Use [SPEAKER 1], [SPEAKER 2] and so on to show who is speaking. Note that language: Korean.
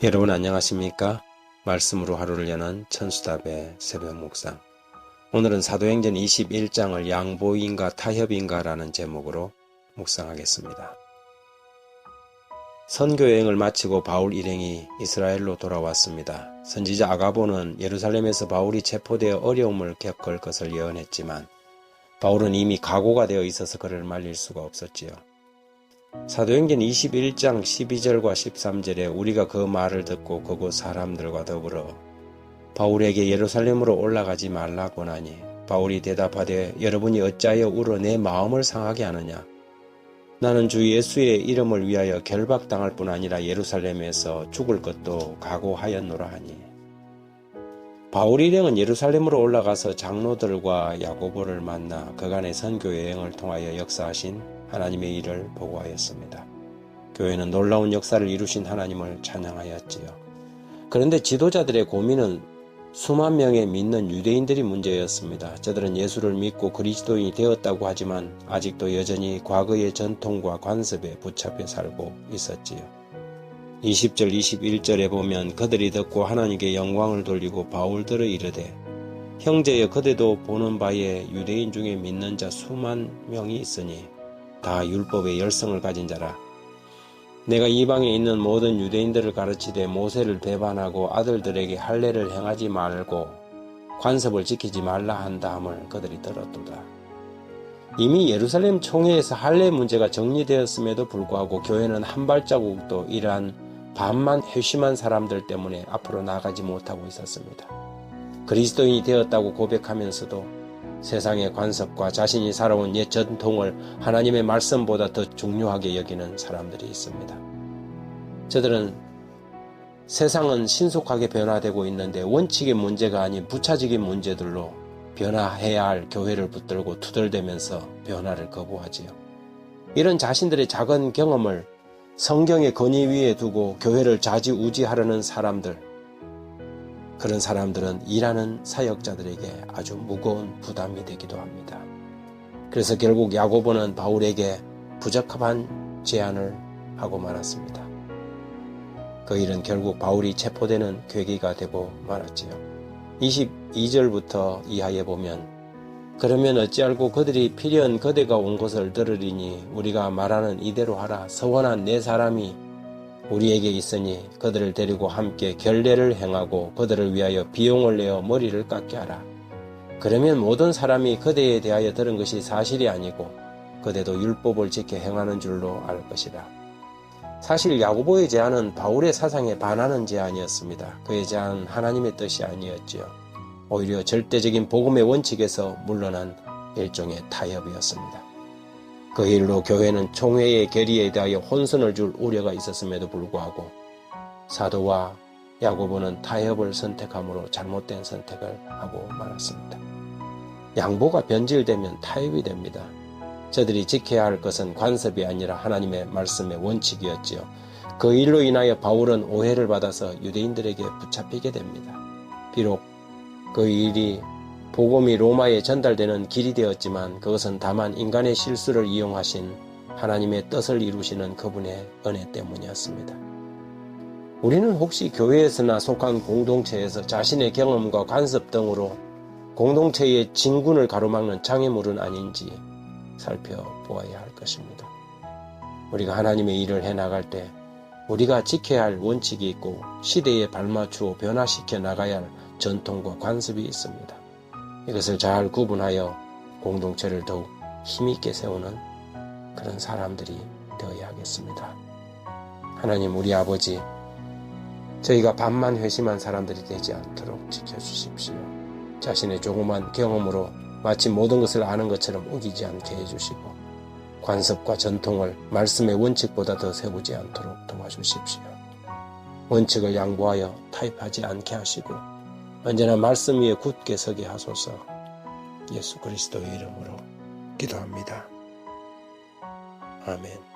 [SPEAKER 1] 여러분 안녕하십니까? 말씀으로 하루를 여는 천수답의 새벽 묵상. 오늘은 사도행전 21장을 양보인가 타협인가 라는 제목으로 묵상하겠습니다. 선교여행을 마치고 바울 일행이 이스라엘로 돌아왔습니다. 선지자 아가보는 예루살렘에서 바울이 체포되어 어려움을 겪을 것을 예언했지만 바울은 이미 각오가 되어 있어서 그를 말릴 수가 없었지요. 사도행전 21장 12절과 13절에 우리가 그 말을 듣고 그곳 사람들과 더불어 바울에게 예루살렘으로 올라가지 말라 권하니 바울이 대답하되 여러분이 어찌하여 울어 내 마음을 상하게 하느냐. 나는 주 예수의 이름을 위하여 결박당할 뿐 아니라 예루살렘에서 죽을 것도 각오하였노라 하니. 바울 일행은 예루살렘으로 올라가서 장로들과 야고보를 만나 그간의 선교 여행을 통하여 역사하신 하나님의 일을 보고하였습니다. 교회는 놀라운 역사를 이루신 하나님을 찬양하였지요. 그런데 지도자들의 고민은 수만 명의 믿는 유대인들이 문제였습니다. 저들은 예수를 믿고 그리스도인이 되었다고 하지만 아직도 여전히 과거의 전통과 관습에 붙잡혀 살고 있었지요. 20절 21절에 보면 그들이 듣고 하나님께 영광을 돌리고 바울들을 이르되 형제여 그대도 보는 바에 유대인 중에 믿는 자 수만 명이 있으니 다 율법의 열성을 가진 자라. 내가 이방에 있는 모든 유대인들을 가르치되 모세를 배반하고 아들들에게 할례를 행하지 말고 관습을 지키지 말라 한 다음을 그들이 들었도다. 이미 예루살렘 총회에서 할례 문제가 정리되었음에도 불구하고 교회는 한 발자국도 이러한 반만 회심한 사람들 때문에 앞으로 나가지 못하고 있었습니다. 그리스도인이 되었다고 고백하면서도 세상의 관습과 자신이 살아온 옛 전통을 하나님의 말씀보다 더 중요하게 여기는 사람들이 있습니다. 저들은 세상은 신속하게 변화되고 있는데 원칙의 문제가 아닌 부차적인 문제들로 변화해야 할 교회를 붙들고 투덜대면서 변화를 거부하지요. 이런 자신들의 작은 경험을 성경의 건의 위에 두고 교회를 좌지우지하려는 사람들, 그런 사람들은 일하는 사역자들에게 아주 무거운 부담이 되기도 합니다. 그래서 결국 야고보는 바울에게 부적합한 제안을 하고 말았습니다. 그 일은 결국 바울이 체포되는 계기가 되고 말았지요. 22절부터 이하에 보면 그러면 어찌알고 그들이 필연 그대가 온 것을 들으리니 우리가 말하는 이대로 하라. 서원한 네 사람이 우리에게 있으니 그들을 데리고 함께 결례를 행하고 그들을 위하여 비용을 내어 머리를 깎게 하라. 그러면 모든 사람이 그대에 대하여 들은 것이 사실이 아니고 그대도 율법을 지켜 행하는 줄로 알 것이다. 사실 야고보의 제안은 바울의 사상에 반하는 제안이었습니다. 그의 제안은 하나님의 뜻이 아니었지요. 오히려 절대적인 복음의 원칙에서 물러난 일종의 타협이었습니다. 그 일로 교회는 총회의 결의에 대하여 혼선을 줄 우려가 있었음에도 불구하고 사도와 야고보는 타협을 선택함으로 잘못된 선택을 하고 말았습니다. 양보가 변질되면 타협이 됩니다. 저들이 지켜야 할 것은 관습이 아니라 하나님의 말씀의 원칙이었지요. 그 일로 인하여 바울은 오해를 받아서 유대인들에게 붙잡히게 됩니다. 비록 그 일이 복음이 로마에 전달되는 길이 되었지만 그것은 다만 인간의 실수를 이용하신 하나님의 뜻을 이루시는 그분의 은혜 때문이었습니다. 우리는 혹시 교회에서나 속한 공동체에서 자신의 경험과 관습 등으로 공동체의 진군을 가로막는 장애물은 아닌지 살펴보아야 할 것입니다. 우리가 하나님의 일을 해나갈 때 우리가 지켜야 할 원칙이 있고 시대에 발맞추어 변화시켜 나가야 할 전통과 관습이 있습니다. 이것을 잘 구분하여 공동체를 더욱 힘있게 세우는 그런 사람들이 되어야 하겠습니다. 하나님 우리 아버지, 저희가 반만 회심한 사람들이 되지 않도록 지켜주십시오. 자신의 조그만 경험으로 마치 모든 것을 아는 것처럼 우기지 않게 해주시고 관습과 전통을 말씀의 원칙보다 더 세우지 않도록 도와주십시오. 원칙을 양보하여 타협하지 않게 하시고 언제나 말씀 위에 굳게 서게 하소서. 예수 그리스도의 이름으로 기도합니다. 아멘.